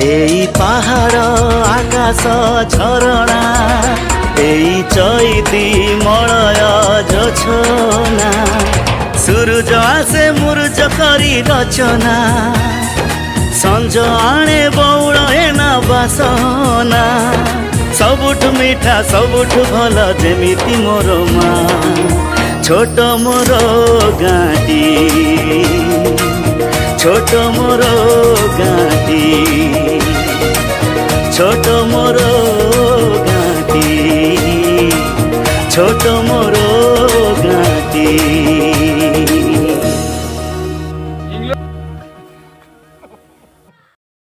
एई पहाड़ आकाश झरणा एई चैती मलय जोछना सूरज आसे मुरुज करी रचना संज आणे बौल एना बासना सबुठ मीठा सबुठ भल जेमिति मोर माँ छोट मोर गाँटी छोट मोर गाँटी छोट मोर गाँटी छोट मोर गाँटी।